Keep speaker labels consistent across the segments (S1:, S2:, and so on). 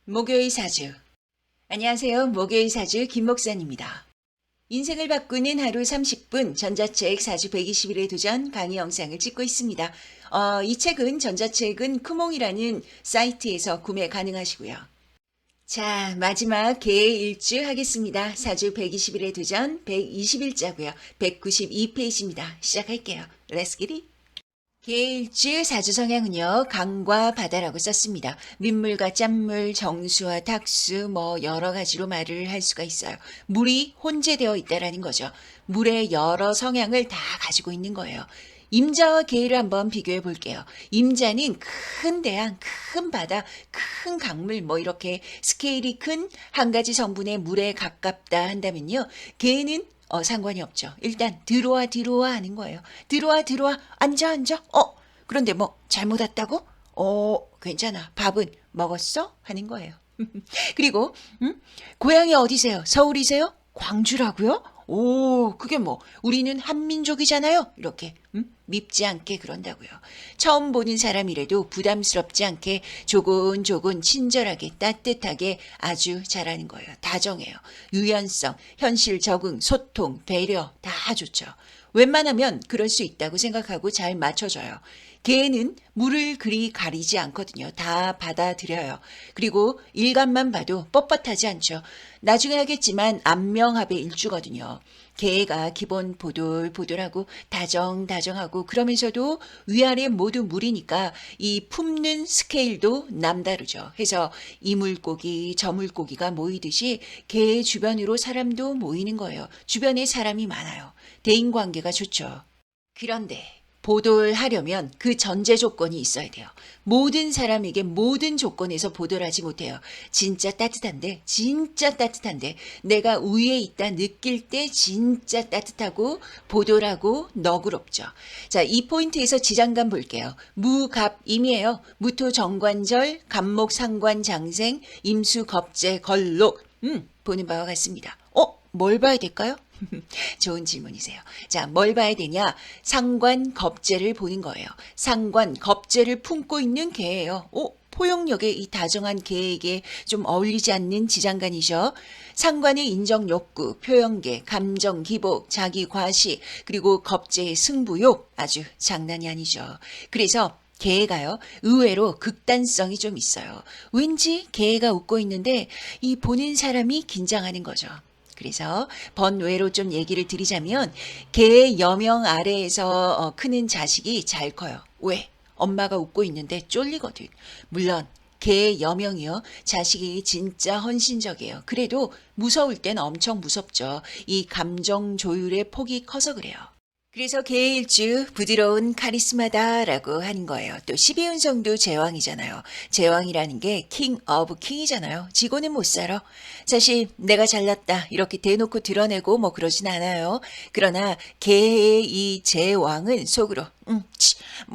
S1: 목요일 사주. 안녕하세요. 목요일 사주 김 목사입니다. 인생을 바꾸는 하루 30분 전자책 사주 120일의 도전 강의 영상을 찍고 있습니다. 이 책은 전자책은 크몽이라는 사이트에서 구매 가능하시고요. 자, 마지막 개일주 하겠습니다. 사주 120일의 도전 120일자고요. 192페이지입니다. 시작할게요. Let's get it. 개일주 사주 성향은요, 강과 바다라고 썼습니다. 민물과 짠물, 정수와 탁수, 여러 가지로 말을 할 수가 있어요. 물이 혼재되어 있다라는 거죠. 물의 여러 성향을 다 가지고 있는 거예요. 임자와 개를 한번 비교해 볼게요. 임자는 큰 대양, 큰 바다, 큰 강물, 이렇게 스케일이 큰 한 가지 성분의 물에 가깝다 한다면요. 개는 상관이 없죠. 일단 들어와 하는 거예요. 들어와 앉아. 그런데 잘못 왔다고? 괜찮아. 밥은 먹었어? 하는 거예요. 그리고 고향이 어디세요? 서울이세요? 광주라고요? 그게 우리는 한민족이잖아요. 이렇게 밉지 않게 그런다고요. 처음 보는 사람이라도 부담스럽지 않게 조곤조곤 친절하게 따뜻하게 아주 잘하는 거예요. 다정해요. 유연성, 현실 적응, 소통, 배려 다 좋죠. 웬만하면 그럴 수 있다고 생각하고 잘 맞춰줘요. 개는 물을 그리 가리지 않거든요. 다 받아들여요. 그리고 일감만 봐도 뻣뻣하지 않죠. 나중에 하겠지만 안명합의 일주거든요. 개가 기본 보돌보돌하고 다정다정하고 그러면서도 위아래 모두 물이니까 이 품는 스케일도 남다르죠. 해서 이 물고기 저 물고기가 모이듯이 개 주변으로 사람도 모이는 거예요. 주변에 사람이 많아요. 대인관계가 좋죠. 그런데 보돌하려면 그 전제 조건이 있어야 돼요. 모든 사람에게 모든 조건에서 보돌하지 못해요. 진짜 따뜻한데 내가 위에 있다 느낄 때 진짜 따뜻하고 보돌하고 너그럽죠. 자, 이 포인트에서 지장간 볼게요. 무갑임이에요. 무토 정관절, 갑목 상관 장생, 임수 겁재 걸록. 보는 바와 같습니다. 뭘 봐야 될까요? 좋은 질문이세요. 자, 뭘 봐야 되냐? 상관 겁재를 보는 거예요. 상관 겁재를 품고 있는 개예요. 포용력의 이 다정한 개에게 좀 어울리지 않는 지장간이죠. 상관의 인정 욕구, 표현계, 감정 기복, 자기 과시, 그리고 겁재의 승부욕 아주 장난이 아니죠. 그래서 개가요, 의외로 극단성이 좀 있어요. 왠지 개가 웃고 있는데 이 보는 사람이 긴장하는 거죠. 그래서 번외로 좀 얘기를 드리자면 개의 여명 아래에서 크는 자식이 잘 커요. 왜? 엄마가 웃고 있는데 쫄리거든. 물론 개의 여명이요. 자식이 진짜 헌신적이에요. 그래도 무서울 땐 엄청 무섭죠. 이 감정 조율의 폭이 커서 그래요. 그래서 개일주 부드러운 카리스마다라고 하는 거예요. 또 12운성도 제왕이잖아요. 제왕이라는 게 킹 오브 킹이잖아요. 지고는 못 살아. 사실 내가 잘났다 이렇게 대놓고 드러내고 그러진 않아요. 그러나 개의 이 제왕은 속으로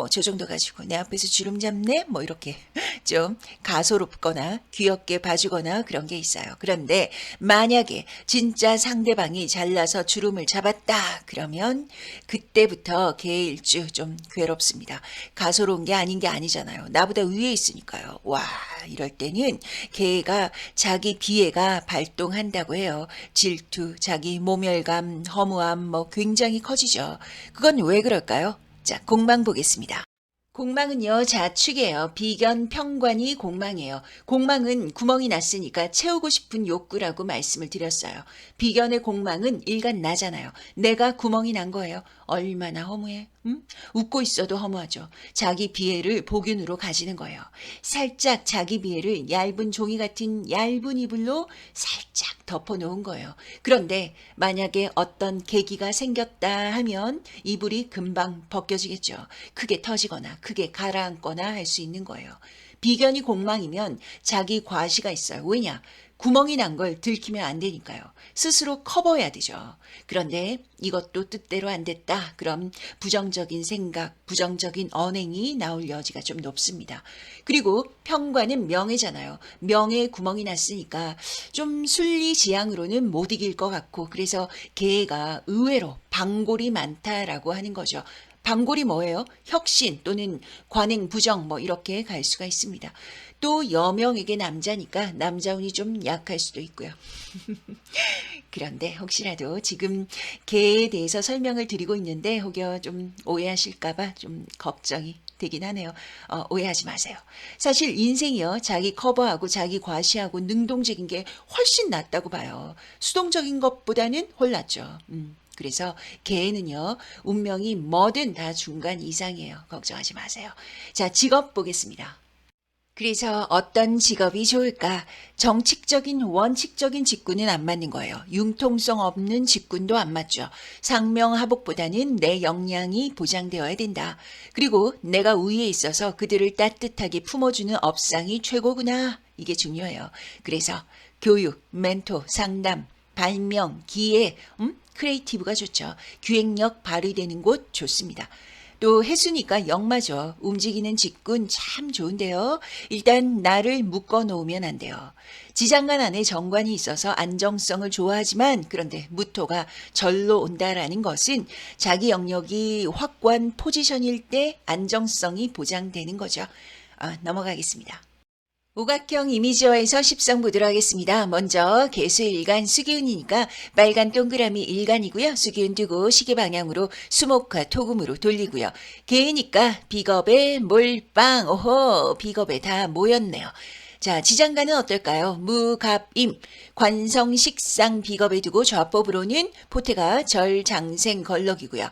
S1: 저 정도 가지고 내 앞에서 주름 잡네? 이렇게 좀 가소롭거나 귀엽게 봐주거나 그런 게 있어요. 그런데 만약에 진짜 상대방이 잘나서 주름을 잡았다 그러면 그때부터 개일주 좀 괴롭습니다. 가소로운 게 아닌 게 아니잖아요. 나보다 위에 있으니까요. 와, 이럴 때는 개가 자기 비애가 발동한다고 해요. 질투, 자기 모멸감, 허무함 굉장히 커지죠. 그건 왜 그럴까요? 자, 공망 보겠습니다. 공망은요, 자축이에요. 비견, 평관이 공망이에요. 공망은 구멍이 났으니까 채우고 싶은 욕구라고 말씀을 드렸어요. 비견의 공망은 일간 나잖아요. 내가 구멍이 난 거예요. 얼마나 허무해. 웃고 있어도 허무하죠. 자기 비애를 복윤으로 가지는 거예요. 살짝 자기 비애를 얇은 종이 같은 얇은 이불로 살짝 덮어놓은 거예요. 그런데 만약에 어떤 계기가 생겼다 하면 이불이 금방 벗겨지겠죠. 크게 터지거나 크게 가라앉거나 할 수 있는 거예요. 비견이 공망이면 자기 과시가 있어요. 왜냐? 구멍이 난 걸 들키면 안 되니까요. 스스로 커버해야 되죠. 그런데 이것도 뜻대로 안 됐다. 그럼 부정적인 생각, 부정적인 언행이 나올 여지가 좀 높습니다. 그리고 평관은 명예잖아요. 명예에 구멍이 났으니까 좀 순리지향으로는 못 이길 것 같고 그래서 개가 의외로 방골이 많다라고 하는 거죠. 방골이 뭐예요? 혁신 또는 관행 부정 뭐 이렇게 갈 수가 있습니다. 또 여명에게 남자니까 남자운이 좀 약할 수도 있고요. 그런데 혹시라도 지금 개에 대해서 설명을 드리고 있는데 혹여 좀 오해하실까봐 좀 걱정이 되긴 하네요. 오해하지 마세요. 사실 인생이요. 자기 커버하고 자기 과시하고 능동적인 게 훨씬 낫다고 봐요. 수동적인 것보다는 홀랐죠. 그래서 개는요. 운명이 뭐든 다 중간 이상이에요. 걱정하지 마세요. 자, 직업 보겠습니다. 그래서 어떤 직업이 좋을까? 정칙적인 원칙적인 직군은 안 맞는 거예요. 융통성 없는 직군도 안 맞죠. 상명하복보다는 내 역량이 보장되어야 된다. 그리고 내가 우위에 있어서 그들을 따뜻하게 품어주는 업상이 최고구나. 이게 중요해요. 그래서 교육, 멘토, 상담, 발명, 기회, 크리에이티브가 좋죠. 기획력 발휘되는 곳 좋습니다. 또 해수니까 역마죠. 움직이는 직군 참 좋은데요. 일단 나를 묶어 놓으면 안 돼요. 지장간 안에 정관이 있어서 안정성을 좋아하지만 그런데 무토가 절로 온다라는 것은 자기 영역이 확고한 포지션일 때 안정성이 보장되는 거죠. 넘어가겠습니다. 오각형 이미지어에서 십성 보도록 하겠습니다. 먼저 개수일간 수기운이니까 빨간 동그라미 일간이고요. 수기운 두고 시계 방향으로 수목화 토금으로 돌리고요. 개이니까 비겁에 몰빵 오호 비겁에 다 모였네요. 자, 지장간은 어떨까요? 무갑임, 관성식상 비겁에 두고 좌법으로는 포태가 절장생 걸럭이고요.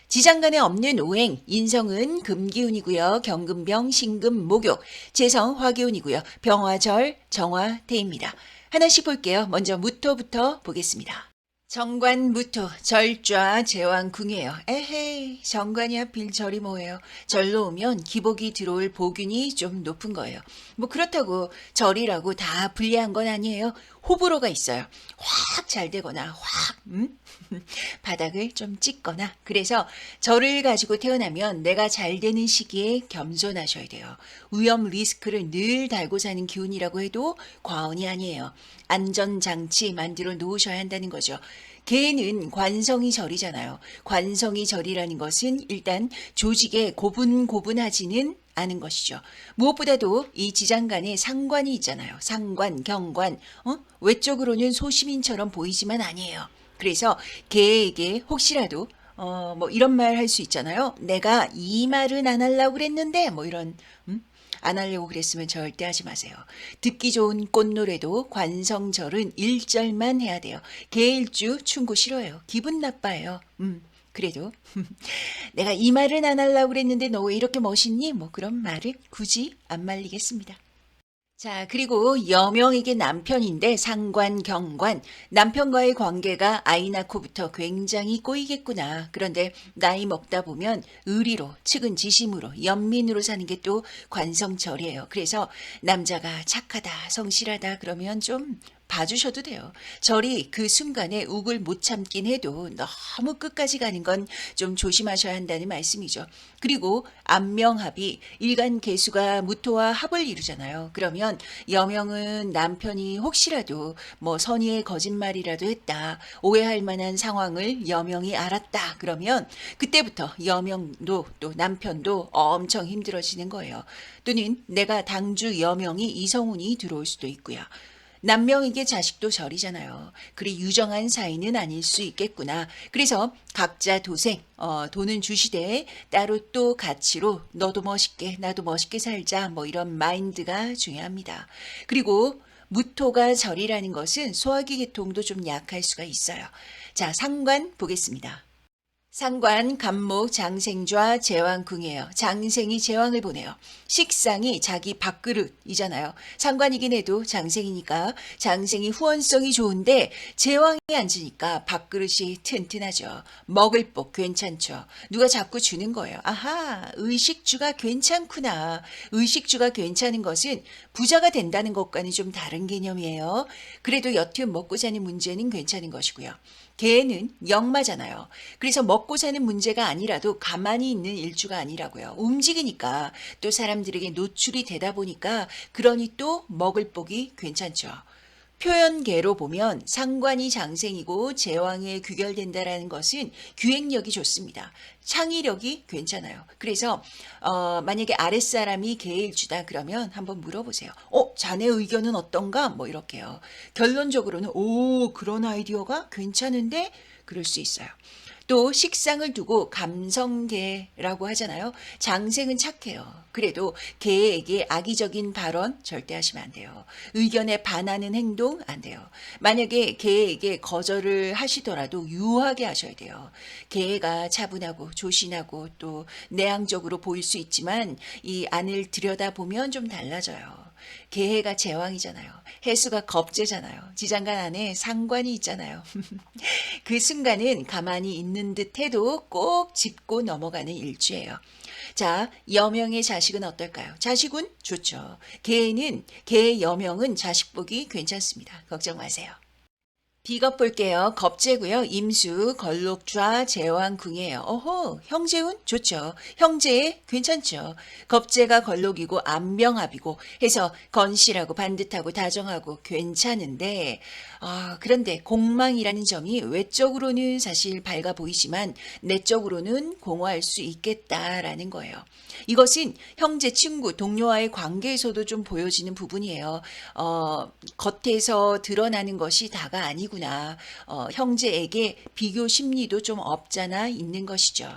S1: 지장간에 없는 오행, 인성은 금기운이고요. 경금병, 신금, 목욕, 재성, 화기운이고요. 병화절, 정화태입니다. 하나씩 볼게요. 먼저 무토부터 보겠습니다. 정관 무토, 절좌 제왕궁이에요. 에헤이, 정관이 하필 절이 뭐예요? 절로 오면 기복이 들어올 보균이 좀 높은 거예요. 뭐 그렇다고 절이라고 다 불리한 건 아니에요. 호불호가 있어요. 확 잘 되거나 확 바닥을 좀 찍거나. 그래서 절을 가지고 태어나면 내가 잘 되는 시기에 겸손하셔야 돼요. 위험 리스크를 늘 달고 사는 기운이라고 해도 과언이 아니에요. 안전장치 만들어 놓으셔야 한다는 거죠. 개는 관성이 절이잖아요. 관성이 절이라는 것은 일단 조직에 고분고분하지는 않은 것이죠. 무엇보다도 이 지장간에 상관이 있잖아요. 상관, 경관, 외적으로는 소시민처럼 보이지만 아니에요. 그래서 개에게 혹시라도 뭐 이런 말 할 수 있잖아요. 내가 이 말은 안 하려고 그랬는데 뭐 이런 안 하려고 그랬으면 절대 하지 마세요. 듣기 좋은 꽃노래도 관성절은 1절만 해야 돼요. 개일주 충고 싫어요. 기분 나빠요. 그래도 내가 이 말은 안 하려고 그랬는데 너 왜 이렇게 멋있니? 뭐 그런 말을 굳이 안 말리겠습니다. 자, 그리고 여명에게 남편인데 상관, 경관, 남편과의 관계가 아이 낳고부터 굉장히 꼬이겠구나. 그런데 나이 먹다 보면 의리로, 측은지심으로, 연민으로 사는 게 또 관성절이에요. 그래서 남자가 착하다, 성실하다 그러면 좀 봐주셔도 돼요. 절이 그 순간에 욱을 못 참긴 해도 너무 끝까지 가는 건 좀 조심하셔야 한다는 말씀이죠. 그리고 안명합이 일간 계수가 무토와 합을 이루잖아요. 그러면 여명은 남편이 혹시라도 뭐 선의의 거짓말이라도 했다, 오해할 만한 상황을 여명이 알았다. 그러면 그때부터 여명도 또 남편도 엄청 힘들어지는 거예요. 또는 내가 당주 여명이 이성운이 들어올 수도 있고요. 남명에게 자식도 절이잖아요. 그리 유정한 사이는 아닐 수 있겠구나. 그래서 각자 도생, 돈은 주시되 따로 또 가치로 너도 멋있게 나도 멋있게 살자 뭐 이런 마인드가 중요합니다. 그리고 무토가 절이라는 것은 소화기 계통도 좀 약할 수가 있어요. 자, 상관 보겠습니다. 상관, 간목, 장생좌, 제왕궁이에요. 장생이 제왕을 보내요. 식상이 자기 밥그릇이잖아요. 상관이긴 해도 장생이니까 장생이 후원성이 좋은데 제왕이 앉으니까 밥그릇이 튼튼하죠. 먹을 복 괜찮죠. 누가 자꾸 주는 거예요. 아하, 의식주가 괜찮구나. 의식주가 괜찮은 것은 부자가 된다는 것과는 좀 다른 개념이에요. 그래도 여튼 먹고 사는 문제는 괜찮은 것이고요. 개는 역마잖아요. 그래서 먹고 사는 문제가 아니라도 가만히 있는 일주가 아니라고요. 움직이니까 또 사람들에게 노출이 되다 보니까 그러니 또 먹을 복이 괜찮죠. 표현계로 보면 상관이 장생이고 제왕에 귀결된다라는 것은 기획력이 좋습니다. 창의력이 괜찮아요. 그래서 만약에 아랫사람이 계일주다 그러면 한번 물어보세요. 자네 의견은 어떤가? 뭐 이렇게요. 결론적으로는 오, 그런 아이디어가 괜찮은데 그럴 수 있어요. 또 식상을 두고 감성계라고 하잖아요. 장생은 착해요. 그래도 개에게 악의적인 발언 절대 하시면 안 돼요. 의견에 반하는 행동 안 돼요. 만약에 개에게 거절을 하시더라도 유하게 하셔야 돼요. 개가 차분하고 조신하고 또 내향적으로 보일 수 있지만 이 안을 들여다보면 좀 달라져요. 개가 제왕이잖아요. 해수가 겁재잖아요. 지장간 안에 상관이 있잖아요. 그 순간은 가만히 있는 듯 해도 꼭 짚고 넘어가는 일주예요. 자, 여명의 자식은 어떨까요? 자식은 좋죠. 개의 여명은 자식 보기 괜찮습니다. 걱정 마세요. 비겁 볼게요. 겁재고요. 임수, 걸록좌, 제왕궁이에요. 어허, 형제운 좋죠. 형제 괜찮죠. 겁재가 걸록이고 안병합이고 해서 건실하고 반듯하고 다정하고 괜찮은데 그런데 공망이라는 점이 외적으로는 사실 밝아 보이지만 내적으로는 공허할 수 있겠다라는 거예요. 이것은 형제, 친구, 동료와의 관계에서도 좀 보여지는 부분이에요. 겉에서 드러나는 것이 다가 아니구나. 형제에게 비교 심리도 좀 없잖아 있는 것이죠.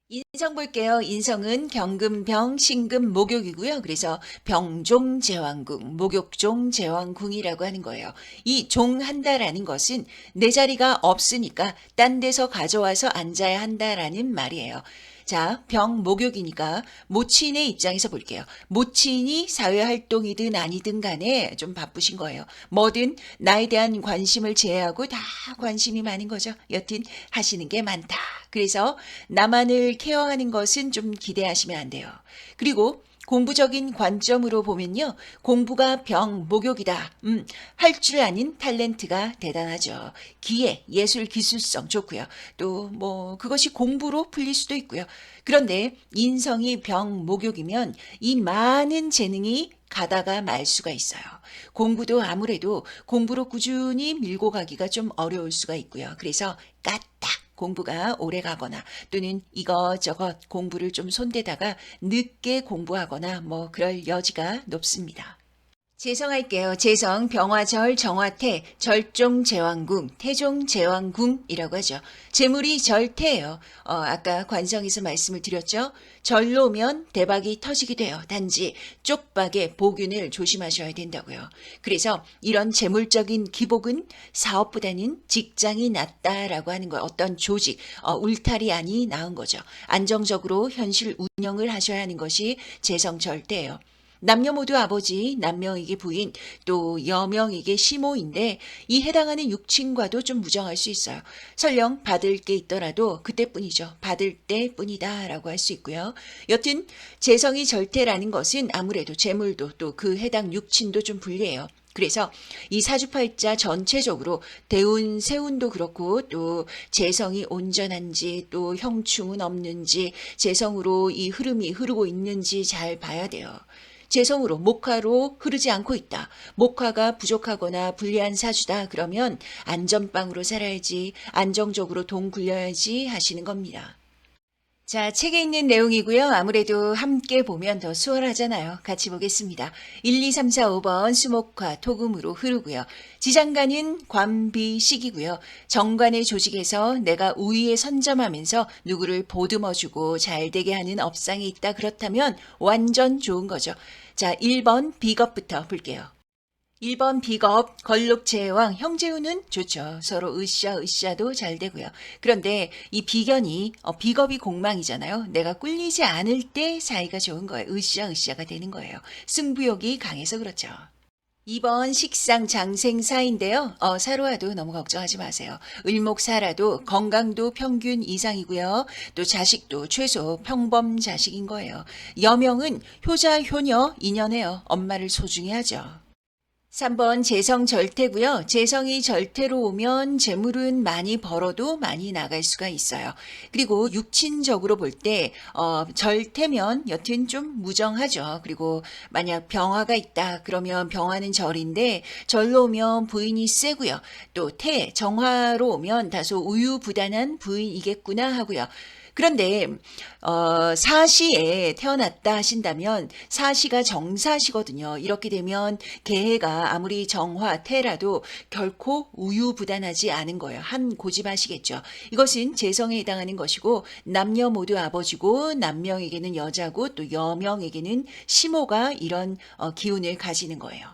S1: 인성 볼게요. 인성은 경금병, 신금, 목욕이고요. 그래서 병종 제왕궁, 목욕종 제왕궁이라고 하는 거예요. 이 종한다라는 것은 내 자리가 없으니까 딴 데서 가져와서 앉아야 한다라는 말이에요. 자, 병, 목욕이니까 모친의 입장에서 볼게요. 모친이 사회활동이든 아니든 간에 좀 바쁘신 거예요. 뭐든 나에 대한 관심을 제외하고 다 관심이 많은 거죠. 여튼 하시는 게 많다. 그래서 나만을 케어하는 것은 좀 기대하시면 안 돼요. 그리고 공부적인 관점으로 보면요. 공부가 병, 목욕이다. 할 줄 아는 탤런트가 대단하죠. 기회, 예술, 기술성 좋고요. 또 그것이 공부로 풀릴 수도 있고요. 그런데 인성이 병, 목욕이면 이 많은 재능이 가다가 말 수가 있어요. 공부도 아무래도 공부로 꾸준히 밀고 가기가 좀 어려울 수가 있고요. 그래서 까딱 공부가 오래 가거나 또는 이것저것 공부를 좀 손대다가 늦게 공부하거나 그럴 여지가 높습니다. 재성할게요. 재성, 병화절, 정화태, 절종 제왕궁, 태종 제왕궁이라고 하죠. 재물이 절태예요. 아까 관성에서 말씀을 드렸죠. 절로 오면 대박이 터지게 돼요. 단지 쪽박의 복윤을 조심하셔야 된다고요. 그래서 이런 재물적인 기복은 사업보다는 직장이 낫다라고 하는 거예요. 어떤 조직, 울타리안이 나은 거죠. 안정적으로 현실 운영을 하셔야 하는 것이 재성 절대예요. 남녀 모두 아버지, 남명에게 부인, 또 여명에게 시모인데 이 해당하는 육친과도 좀 무정할 수 있어요. 설령 받을 게 있더라도 그때뿐이죠. 받을 때뿐이다 라고 할 수 있고요. 여튼 재성이 절대라는 것은 아무래도 재물도 또 그 해당 육친도 좀 불리해요. 그래서 이 사주팔자 전체적으로 대운, 세운도 그렇고 또 재성이 온전한지 또 형충은 없는지 재성으로 이 흐름이 흐르고 있는지 잘 봐야 돼요. 재성으로 목화로 흐르지 않고 있다. 목화가 부족하거나 불리한 사주다. 그러면 안전빵으로 살아야지, 안정적으로 돈 굴려야지 하시는 겁니다. 자, 책에 있는 내용이고요. 아무래도 함께 보면 더 수월하잖아요. 같이 보겠습니다. 1, 2, 3, 4, 5번 수목화 토금으로 흐르고요. 지장간은 관비식이고요. 정관의 조직에서 내가 우위에 선점하면서 누구를 보듬어주고 잘되게 하는 업상이 있다. 그렇다면 완전 좋은 거죠. 자, 1번 비겁부터 볼게요. 1번 비겁, 걸록제왕, 형제운은 좋죠. 서로 으쌰으쌰도 잘 되고요. 그런데 이 비견이 비겁이 공망이잖아요. 내가 꿀리지 않을 때 사이가 좋은 거예요. 으쌰으쌰가 되는 거예요. 승부욕이 강해서 그렇죠. 2번 식상 장생사인데요. 사로와도 너무 걱정하지 마세요. 을목사라도 건강도 평균 이상이고요. 또 자식도 최소 평범 자식인 거예요. 여명은 효자 효녀 인연해요. 엄마를 소중히 하죠. 3번 재성 절태고요. 재성이 절태로 오면 재물은 많이 벌어도 많이 나갈 수가 있어요. 그리고 육친적으로 볼 때 절태면 여튼 좀 무정하죠. 그리고 만약 병화가 있다 그러면 병화는 절인데 절로 오면 부인이 세고요. 또 정화로 오면 다소 우유부단한 부인이겠구나 하고요. 그런데 사시에 태어났다 하신다면 사시가 정사시거든요. 이렇게 되면 개해가 아무리 정화, 태라도 결코 우유부단하지 않은 거예요. 한 고집하시겠죠. 이것은 재성에 해당하는 것이고 남녀 모두 아버지고 남명에게는 여자고 또 여명에게는 시모가 이런 기운을 가지는 거예요.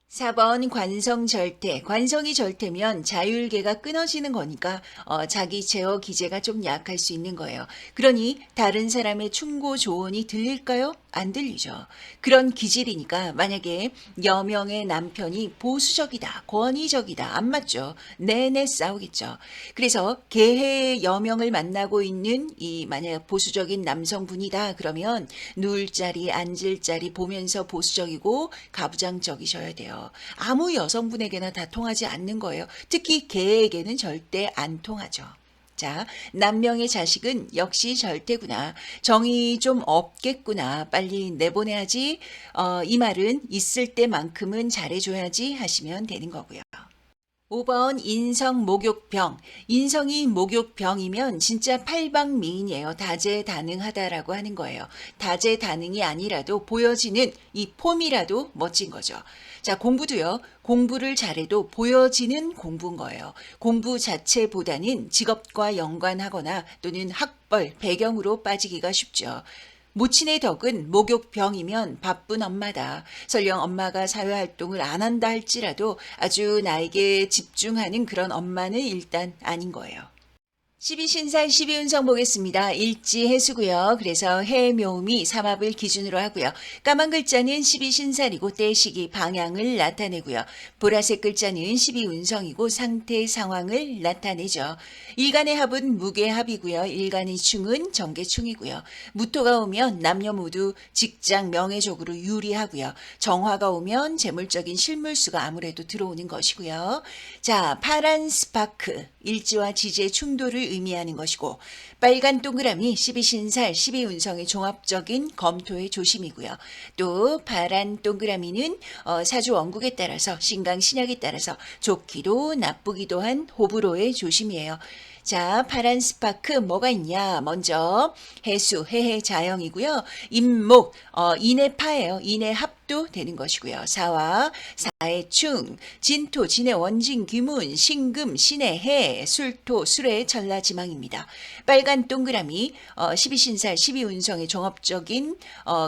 S1: 4번 관성절태. 관성이 절태면 자율계가 끊어지는 거니까 자기 제어 기제가 좀 약할 수 있는 거예요. 그러니 다른 사람의 충고 조언이 들릴까요? 안 들리죠. 그런 기질이니까 만약에 여명의 남편이 보수적이다, 권위적이다, 안 맞죠. 내내 싸우겠죠. 그래서 계해의 여명을 만나고 있는 이 만약 보수적인 남성분이다 그러면 누울 자리, 앉을 자리 보면서 보수적이고 가부장적이셔야 돼요. 아무 여성분에게나 다 통하지 않는 거예요. 특히 개에게는 절대 안 통하죠. 자, 남명의 자식은 역시 절대구나. 정이 좀 없겠구나. 빨리 내보내야지. 이 말은 있을 때만큼은 잘해줘야지 하시면 되는 거고요. 5번 인성 목욕병. 인성이 목욕병이면 진짜 팔방미인이에요. 다재다능하다라고 하는 거예요. 다재다능이 아니라도 보여지는 이 폼이라도 멋진 거죠. 자, 공부도요. 공부를 잘해도 보여지는 공부인 거예요. 공부 자체보다는 직업과 연관하거나 또는 학벌, 배경으로 빠지기가 쉽죠. 모친의 덕은 목욕병이면 바쁜 엄마다. 설령 엄마가 사회활동을 안 한다 할지라도 아주 나에게 집중하는 그런 엄마는 일단 아닌 거예요. 12신살 12운성 보겠습니다. 일지해수고요. 그래서 해묘미 삼합을 기준으로 하고요. 까만 글자는 12신살이고 때시기 방향을 나타내고요. 보라색 글자는 12운성이고 상태 상황을 나타내죠. 일간의 합은 무게합이고요. 일간의 충은 정계충이고요. 무토가 오면 남녀 모두 직장 명예적으로 유리하고요. 정화가 오면 재물적인 실물수가 아무래도 들어오는 것이고요. 자, 파란 스파크 일지와 지지의 충돌을 의미하는 것이고 빨간 동그라미 12신살 12운성의 종합적인 검토의 조심이고요. 또 파란 동그라미는 사주 원국에 따라서 신강 신약에 따라서 좋기도 나쁘기도 한 호불호의 조심이에요. 자, 파란 스파크 뭐가 있냐? 먼저 해수, 해해 자영이고요. 임목, 인의 파예요. 인의 합도 되는 것이고요. 사화, 사의 충, 진토, 진의 원진, 귀문, 신금, 신의 해, 술토, 술의 전라지망입니다. 빨간 동그라미 12신살, 12운성의 종합적인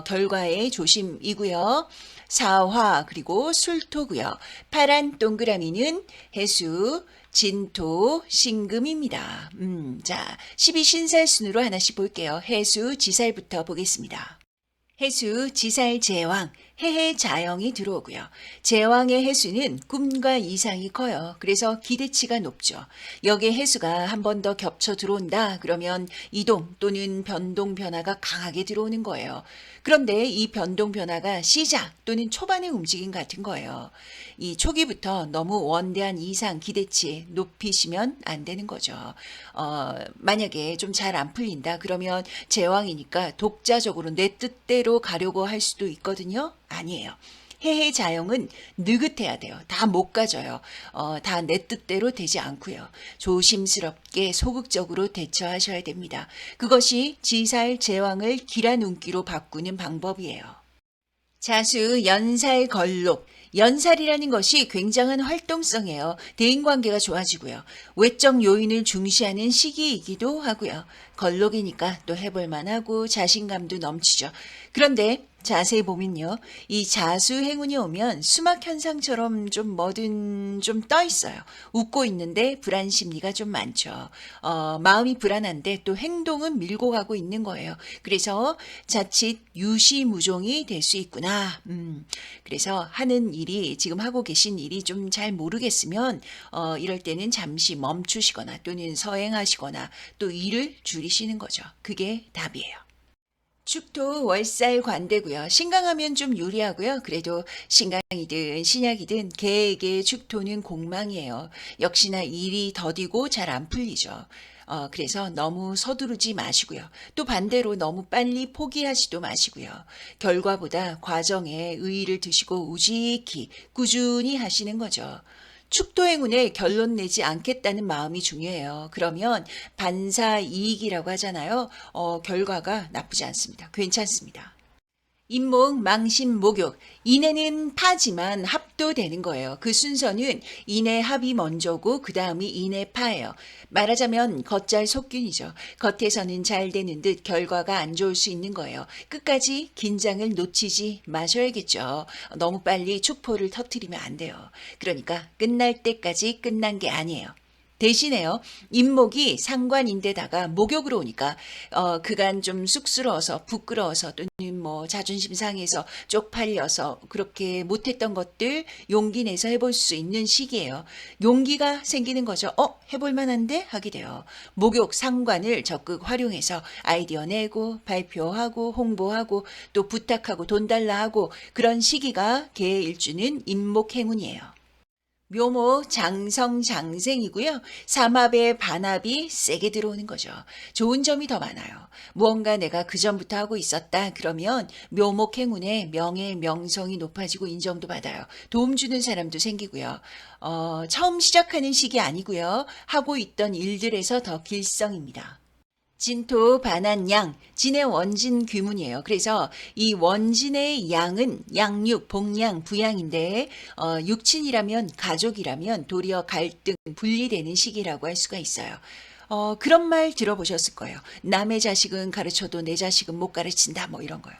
S1: 결과의 조심이고요. 사화 그리고 술토고요. 파란 동그라미는 해수, 진토, 신금입니다. 자, 12신살 순으로 하나씩 볼게요. 해수, 지살부터 보겠습니다. 해수, 지살, 제왕, 해해 자영이 들어오고요. 제왕의 해수는 꿈과 이상이 커요. 그래서 기대치가 높죠. 여기에 해수가 한 번 더 겹쳐 들어온다 그러면 이동 또는 변동 변화가 강하게 들어오는 거예요. 그런데 이 변동 변화가 시작 또는 초반의 움직임 같은 거예요. 이 초기부터 너무 원대한 이상 기대치 높이시면 안 되는 거죠. 만약에 좀 잘 안 풀린다 그러면 제왕이니까 독자적으로 내 뜻대로 가려고 할 수도 있거든요. 아니에요. 해해 자영은 느긋해야 돼요. 다 못 가져요. 다 내 뜻대로 되지 않고요. 조심스럽게 소극적으로 대처하셔야 됩니다. 그것이 지살 제왕을 기라 눈기로 바꾸는 방법이에요. 자수, 연살, 걸록. 연살이라는 것이 굉장한 활동성이에요. 대인관계가 좋아지고요. 외적 요인을 중시하는 시기이기도 하고요. 걸록이니까 또 해볼 만하고 자신감도 넘치죠. 그런데 자세히 보면요. 이 자수 행운이 오면 수막 현상처럼 좀 뭐든 좀 떠 있어요. 웃고 있는데 불안 심리가 좀 많죠. 마음이 불안한데 또 행동은 밀고 가고 있는 거예요. 그래서 자칫 유시무종이 될 수 있구나. 그래서 하는 일이 지금 하고 계신 일이 좀 잘 모르겠으면 이럴 때는 잠시 멈추시거나 또는 서행하시거나 또 일을 줄이시는 거죠. 그게 답이에요. 축토 월살 관대고요. 신강하면 좀 유리하고요. 그래도 신강이든 신약이든 개에게 축토는 공망이에요. 역시나 일이 더디고 잘 안 풀리죠. 그래서 너무 서두르지 마시고요. 또 반대로 너무 빨리 포기하지도 마시고요. 결과보다 과정에 의의를 두시고 우직히 꾸준히 하시는 거죠. 축도 행운에 결론 내지 않겠다는 마음이 중요해요. 그러면 반사이익이라고 하잖아요. 결과가 나쁘지 않습니다. 괜찮습니다. 임목, 망신, 목욕. 인해는 파지만 합도 되는 거예요. 그 순서는 인해 합이 먼저고 그 다음이 인해 파예요. 말하자면 겉잘 속균이죠. 겉에서는 잘 되는 듯 결과가 안 좋을 수 있는 거예요. 끝까지 긴장을 놓치지 마셔야겠죠. 너무 빨리 축포를 터트리면 안 돼요. 그러니까 끝날 때까지 끝난 게 아니에요. 대신에요, 임목이 상관인데다가 목욕으로 오니까, 그간 좀 쑥스러워서, 부끄러워서, 또는 뭐 자존심 상해서, 쪽팔려서, 그렇게 못했던 것들 용기 내서 해볼 수 있는 시기예요. 용기가 생기는 거죠. 해볼 만한데? 하게 돼요. 목욕 상관을 적극 활용해서 아이디어 내고, 발표하고, 홍보하고, 또 부탁하고, 돈 달라 하고, 그런 시기가 개의 일주는 임목 행운이에요. 묘모 장성장생이고요. 삼합의 반합이 세게 들어오는 거죠. 좋은 점이 더 많아요. 무언가 내가 그전부터 하고 있었다 그러면 묘목 행운에 명예 명성이 높아지고 인정도 받아요. 도움 주는 사람도 생기고요. 처음 시작하는 시기 아니고요. 하고 있던 일들에서 더 길성입니다. 진토 반한양, 진의 원진 귀문이에요. 그래서 이 원진의 양은 양육, 복양, 부양인데 육친이라면 가족이라면 도리어 갈등, 분리되는 시기라고 할 수가 있어요. 그런 말 들어보셨을 거예요. 남의 자식은 가르쳐도 내 자식은 못 가르친다 뭐 이런 거요.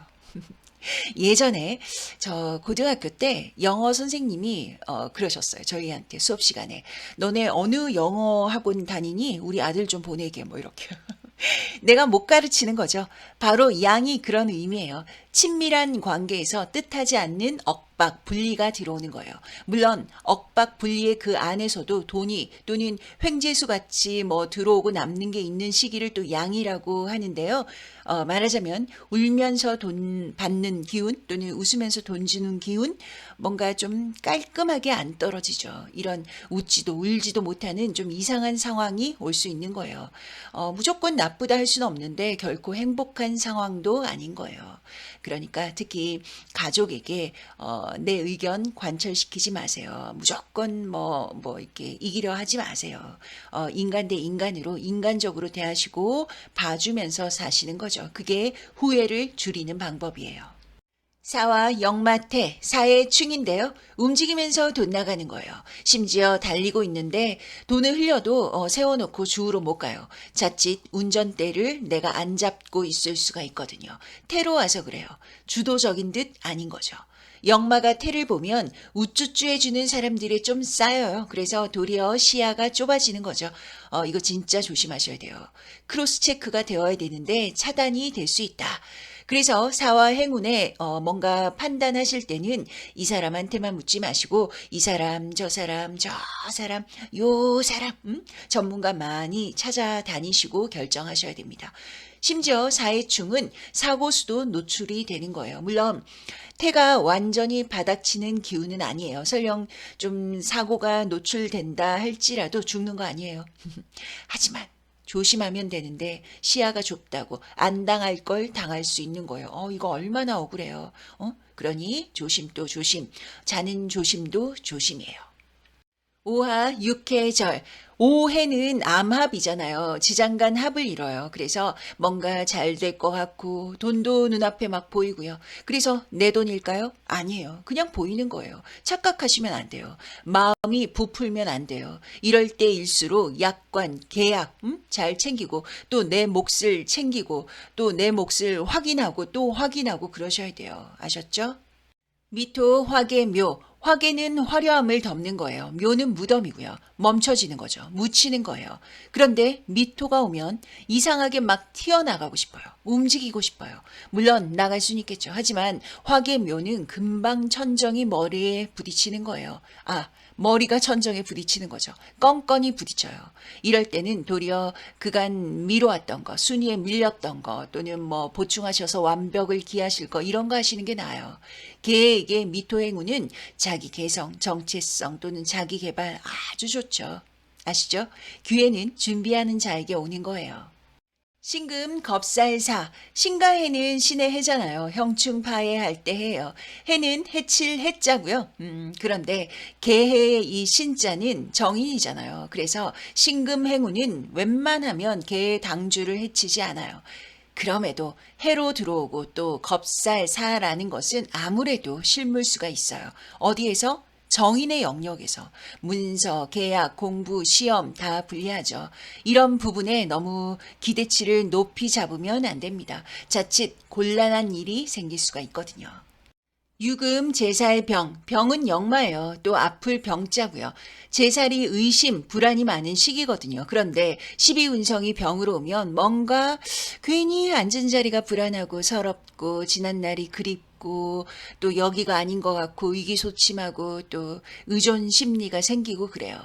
S1: 예전에 저 고등학교 때 영어 선생님이 그러셨어요. 저희한테 수업 시간에 너네 어느 영어 학원 다니니 우리 아들 좀 보내게 뭐 이렇게. 내가 못 가르치는 거죠. 바로 양이 그런 의미예요. 친밀한 관계에서 뜻하지 않는 억박, 분리가 들어오는 거예요. 물론 억박, 분리의 그 안에서도 돈이 또는 횡재수 같이 뭐 들어오고 남는 게 있는 시기를 또 양이라고 하는데요. 말하자면 울면서 돈 받는 기운 또는 웃으면서 돈 주는 기운 뭔가 좀 깔끔하게 안 떨어지죠. 이런 웃지도 울지도 못하는 좀 이상한 상황이 올 수 있는 거예요. 무조건 나쁘다 할 수는 없는데 결코 행복한 상황도 아닌 거예요. 그러니까 특히 가족에게 내 의견 관철시키지 마세요. 무조건 뭐 이렇게 이기려 하지 마세요. 인간 대 인간으로 인간적으로 대하시고 봐주면서 사시는 거죠. 그게 후회를 줄이는 방법이에요. 사와 역마태, 사의 충인데요. 움직이면서 돈 나가는 거예요. 심지어 달리고 있는데 돈을 흘려도 세워놓고 주우러 못 가요. 자칫 운전대를 내가 안 잡고 있을 수가 있거든요. 태로 와서 그래요. 주도적인 듯 아닌 거죠. 역마가 태를 보면 우쭈쭈해주는 사람들이 좀 쌓여요. 그래서 도리어 시야가 좁아지는 거죠. 이거 진짜 조심하셔야 돼요. 크로스 체크가 되어야 되는데 차단이 될 수 있다. 그래서 사와 행운에 뭔가 판단하실 때는 이 사람한테만 묻지 마시고 이 사람, 저 사람, 저 사람, 요 사람 전문가 많이 찾아다니시고 결정하셔야 됩니다. 심지어 사회충은 사고수도 노출이 되는 거예요. 물론 태가 완전히 바닥치는 기운은 아니에요. 설령 좀 사고가 노출된다 할지라도 죽는 거 아니에요. 하지만 조심하면 되는데 시야가 좁다고 안 당할 걸 당할 수 있는 거예요. 이거 얼마나 억울해요. 그러니 조심 또 조심. 자는 조심도 조심이에요. 오하 육해절. 오해는 암합이잖아요. 지장간 합을 이뤄요. 그래서 뭔가 잘 될 것 같고 돈도 눈앞에 막 보이고요. 그래서 내 돈일까요? 아니에요. 그냥 보이는 거예요. 착각하시면 안 돼요. 마음이 부풀면 안 돼요. 이럴 때일수록 약관, 계약 잘 챙기고 또 내 몫을 챙기고 또 내 몫을 확인하고 또 확인하고 그러셔야 돼요. 아셨죠? 미토, 화계, 묘. 화계는 화려함을 덮는 거예요. 묘는 무덤이고요. 멈춰지는 거죠. 묻히는 거예요. 그런데 미토가 오면 이상하게 막 튀어나가고 싶어요. 움직이고 싶어요. 물론 나갈 수는 있겠죠. 하지만 화계 묘는 금방 천정이 머리에 부딪히는 거예요. 머리가 천정에 부딪히는 거죠. 껌껌이 부딪혀요. 이럴 때는 도리어 그간 미뤄왔던 거, 순위에 밀렸던 거, 또는 뭐 보충하셔서 완벽을 기하실 거, 이런 거 하시는 게 나아요. 개에게 미토 행운은 자기 개성, 정체성 또는 자기 개발 아주 좋죠. 아시죠? 기회는 준비하는 자에게 오는 거예요. 신금 겁살사. 신가해는 신의 해잖아요. 형충파해 할 때 해요. 해는 해칠 해자고요. 그런데 개해의 이 신자는 정인이잖아요. 그래서 신금 행운은 웬만하면 개의 당주를 해치지 않아요. 그럼에도 해로 들어오고 또 겁살사라는 것은 아무래도 실물수가 있어요. 어디에서? 정인의 영역에서 문서, 계약, 공부, 시험 다 불리하죠. 이런 부분에 너무 기대치를 높이 잡으면 안 됩니다. 자칫 곤란한 일이 생길 수가 있거든요. 유금, 제살, 병은 역마예요. 또 아플 병자고요. 제살이 의심, 불안이 많은 시기거든요. 그런데 12운성이 병으로 오면 뭔가 괜히 앉은 자리가 불안하고 서럽고 지난 날이 그립고 또 여기가 아닌 것 같고 위기소침하고 또 의존 심리가 생기고 그래요.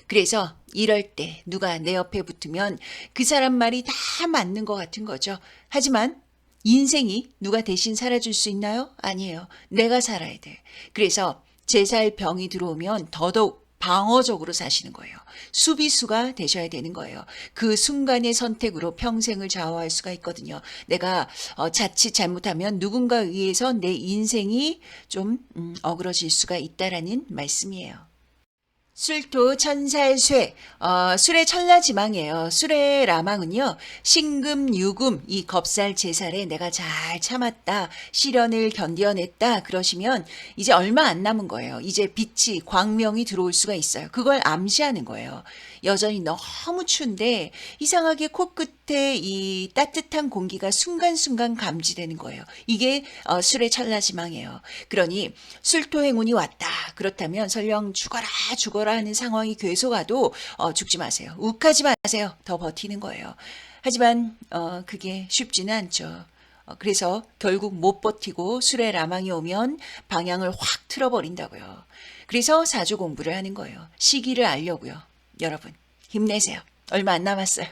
S1: 그래서 이럴 때 누가 내 옆에 붙으면 그 사람 말이 다 맞는 것 같은 거죠. 하지만 인생이 누가 대신 살아줄 수 있나요? 아니에요. 내가 살아야 돼. 그래서 제살 병이 들어오면 더더욱 방어적으로 사시는 거예요. 수비수가 되셔야 되는 거예요. 그 순간의 선택으로 평생을 좌우할 수가 있거든요. 내가 자칫 잘못하면 누군가 의해서 내 인생이 좀 어그러질 수가 있다라는 말씀이에요. 술토 천살쇠, 술의 천라지망이에요. 술의 라망은요, 신금, 유금, 이 겁살, 제살에 내가 잘 참았다, 시련을 견뎌냈다, 그러시면 이제 얼마 안 남은 거예요. 이제 빛이, 광명이 들어올 수가 있어요. 그걸 암시하는 거예요. 여전히 너무 추운데 이상하게 코끝에 이 따뜻한 공기가 순간순간 감지되는 거예요. 이게 술의 천라지망이에요. 그러니 술토 행운이 왔다. 그렇다면 설령 죽어라 하는 상황이 계속와도 죽지 마세요. 욱하지 마세요. 더 버티는 거예요. 하지만 그게 쉽지는 않죠. 그래서 결국 못 버티고 술의 라망이 오면 방향을 확 틀어버린다고요. 그래서 사주 공부를 하는 거예요. 시기를 알려고요. 여러분 힘내세요. 얼마 안 남았어요.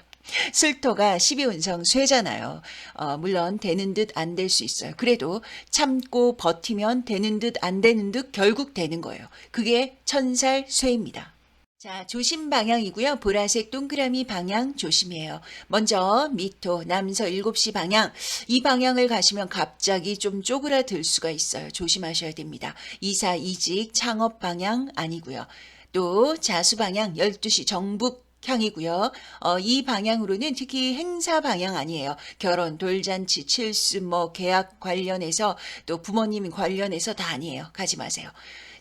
S1: 술토가 12운성 쇠잖아요. 물론 되는 듯 안 될 수 있어요. 그래도 참고 버티면 되는 듯 안 되는 듯 결국 되는 거예요. 그게 천살 쇠입니다. 자, 조심 방향이고요. 보라색 동그라미 방향 조심이에요. 먼저 미토 남서 7시 방향. 이 방향을 가시면 갑자기 좀 쪼그라들 수가 있어요. 조심하셔야 됩니다. 이사 이직 창업 방향 아니고요. 또 자수 방향 12시 정북 향이고요. 이 방향으로는 특히 행사 방향 아니에요. 결혼, 돌잔치, 칠수, 계약 관련해서 또 부모님 관련해서 다 아니에요. 가지 마세요.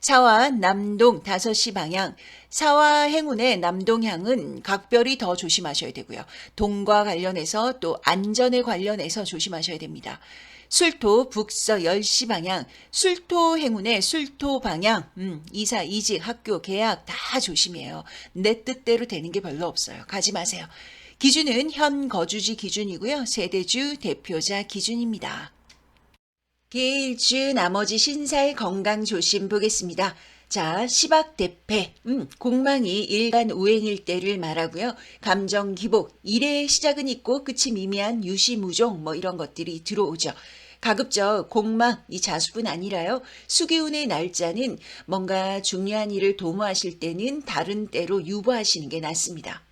S1: 사화 남동 5시 방향. 사화 행운의 남동향은 각별히 더 조심하셔야 되고요. 동과 관련해서 또 안전에 관련해서 조심하셔야 됩니다. 술토 북서 10시 방향, 술토 행운의 술토 방향, 이사, 이직, 학교, 계약 다 조심해요. 내 뜻대로 되는 게 별로 없어요. 가지 마세요. 기준은 현 거주지 기준이고요. 세대주 대표자 기준입니다. 계일주 나머지 신사의 건강 조심 보겠습니다. 자, 시박대패, 공망이 일간 우행일 때를 말하고요. 감정 기복, 일의 시작은 있고 끝이 미미한 유시무종 이런 것들이 들어오죠. 가급적 공망, 이 자수뿐 아니라요. 수기운의 날짜는 뭔가 중요한 일을 도모하실 때는 다른 때로 유보하시는 게 낫습니다.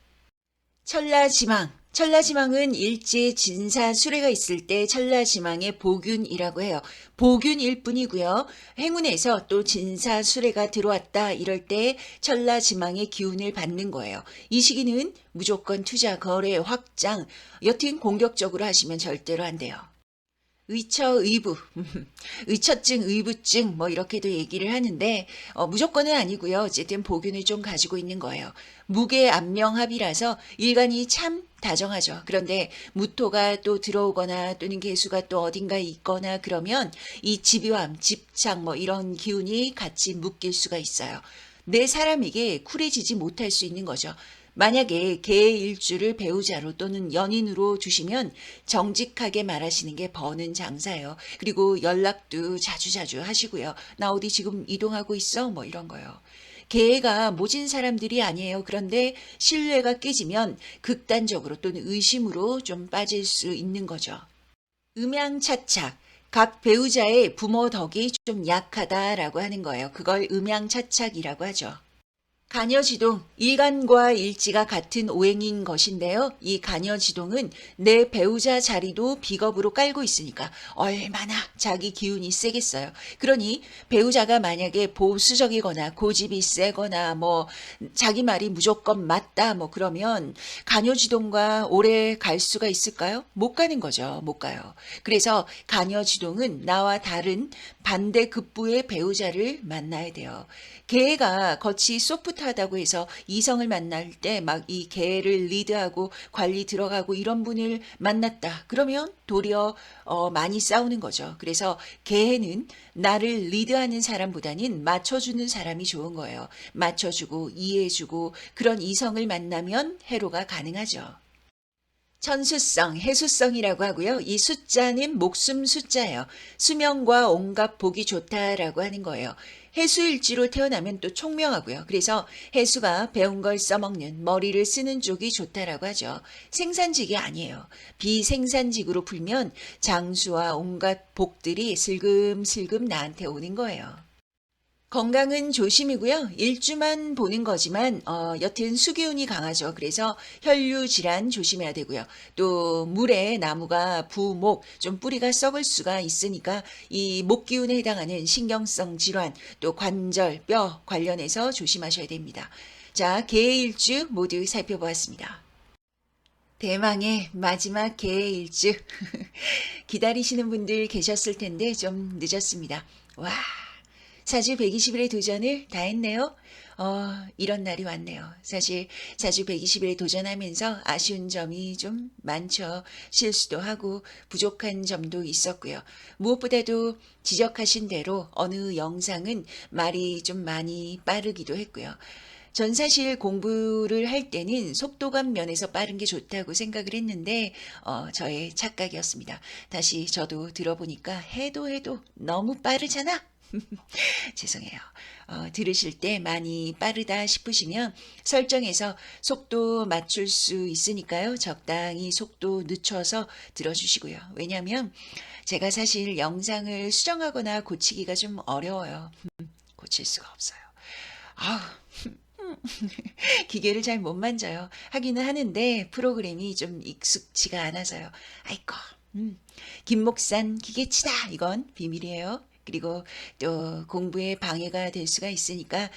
S1: 천라지망. 천라지망은 일지에 진사 수레가 있을 때 천라지망의 보균이라고 해요. 보균일 뿐이고요. 행운에서 또 진사 수레가 들어왔다 이럴 때 천라지망의 기운을 받는 거예요. 이 시기는 무조건 투자, 거래, 확장, 여튼 공격적으로 하시면 절대로 안 돼요. 의처의부, 의처증, 의부증 뭐 이렇게도 얘기를 하는데 무조건은 아니고요. 어쨌든 보균을 좀 가지고 있는 거예요. 무게안명합이라서 일간이 참 다정하죠. 그런데 무토가 또 들어오거나 또는 개수가 또 어딘가에 있거나 그러면 이 집요함, 집착 뭐 이런 기운이 같이 묶일 수가 있어요. 내 사람에게 쿨해지지 못할 수 있는 거죠. 만약에 개의 일주를 배우자로 또는 연인으로 두시면 정직하게 말하시는 게 버는 장사예요. 그리고 연락도 자주자주 하시고요. 나 어디 지금 이동하고 있어? 뭐 이런 거요. 개가 모진 사람들이 아니에요. 그런데 신뢰가 깨지면 극단적으로 또는 의심으로 좀 빠질 수 있는 거죠. 음양차착. 각 배우자의 부모 덕이 좀 약하다라고 하는 거예요. 그걸 음양차착이라고 하죠. 간여지동, 일간과 일지가 같은 오행인 것인데요. 이 간여지동은 내 배우자 자리도 비겁으로 깔고 있으니까 얼마나 자기 기운이 세겠어요. 그러니 배우자가 만약에 보수적이거나 고집이 세거나 뭐 자기 말이 무조건 맞다 뭐 그러면 간여지동과 오래 갈 수가 있을까요? 못 가는 거죠. 못 가요. 그래서 간여지동은 나와 다른 반대급부의 배우자를 만나야 돼요. 개가 겉이 소프트하다고 해서 이성을 만날 때 막 이 개를 리드하고 관리 들어가고 이런 분을 만났다. 그러면 도리어 많이 싸우는 거죠. 그래서 개는 나를 리드하는 사람보다는 맞춰주는 사람이 좋은 거예요. 맞춰주고 이해해주고 그런 이성을 만나면 해로가 가능하죠. 천수성, 해수성이라고 하고요. 이 숫자는 목숨 숫자예요. 수명과 온갖 복이 좋다라고 하는 거예요. 해수일지로 태어나면 또 총명하고요. 그래서 해수가 배운 걸 써먹는 머리를 쓰는 쪽이 좋다라고 하죠. 생산직이 아니에요. 비생산직으로 풀면 장수와 온갖 복들이 슬금슬금 나한테 오는 거예요. 건강은 조심이고요. 일주만 보는 거지만 여튼 수기운이 강하죠. 그래서 혈류 질환 조심해야 되고요. 또 물에 나무가 부목 좀 뿌리가 썩을 수가 있으니까 이 목기운에 해당하는 신경성 질환 또 관절 뼈 관련해서 조심하셔야 됩니다. 자, 개일주 모두 살펴보았습니다. 대망의 마지막 개일주 기다리시는 분들 계셨을 텐데 좀 늦었습니다. 와. 사주 120일의 도전을 다 했네요. 이런 날이 왔네요. 사실 사주 120일에 도전하면서 아쉬운 점이 좀 많죠. 실수도 하고 부족한 점도 있었고요. 무엇보다도 지적하신 대로 어느 영상은 말이 좀 많이 빠르기도 했고요. 전 사실 공부를 할 때는 속도감 면에서 빠른 게 좋다고 생각을 했는데 저의 착각이었습니다. 다시 저도 들어보니까 해도 너무 빠르잖아. 죄송해요. 들으실 때 많이 빠르다 싶으시면 설정에서 속도 맞출 수 있으니까요. 적당히 속도 늦춰서 들어주시고요. 왜냐하면 제가 사실 영상을 수정하거나 고치기가 좀 어려워요. 고칠 수가 없어요. 아우. 기계를 잘 못 만져요. 하기는 하는데 프로그램이 좀 익숙지가 않아서요. 아이고, 김목산 기계치다. 이건 비밀이에요. 그리고 또 공부에 방해가 될 수가 있으니까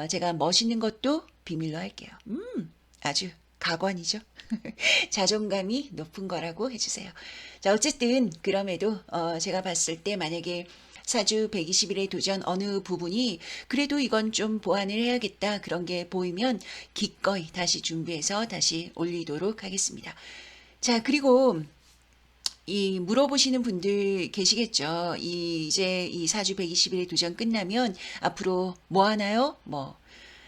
S1: 제가 멋있는 것도 비밀로 할게요. 아주 가관이죠. 자존감이 높은 거라고 해주세요. 자, 어쨌든 그럼에도 제가 봤을 때 만약에 사주 120일의 도전 어느 부분이 그래도 이건 좀 보완을 해야겠다 그런 게 보이면 기꺼이 다시 준비해서 다시 올리도록 하겠습니다. 자, 그리고 이 물어보시는 분들 계시겠죠. 이제 이 사주 120일의 도전 끝나면 앞으로 뭐 하나요?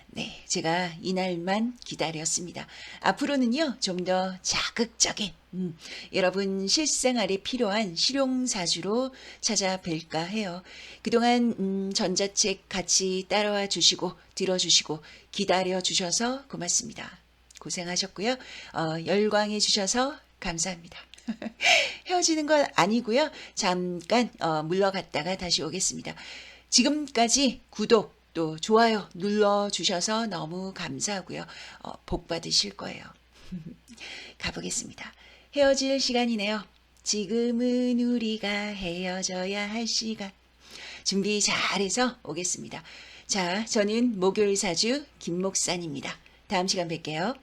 S1: 네, 제가 이날만 기다렸습니다. 앞으로는요, 좀 더 자극적인, 여러분 실생활에 필요한 실용사주로 찾아뵐까 해요. 그동안 전자책 같이 따라와 주시고, 들어주시고, 기다려 주셔서 고맙습니다. 고생하셨고요. 열광해 주셔서 감사합니다. 헤어지는 건 아니고요. 잠깐 물러갔다가 다시 오겠습니다. 지금까지 구독 또 좋아요 눌러주셔서 너무 감사하고요. 복 받으실 거예요. 가보겠습니다. 헤어질 시간이네요. 지금은 우리가 헤어져야 할 시간. 준비 잘해서 오겠습니다. 자, 저는 목요일 사주 김목산입니다. 다음 시간 뵐게요.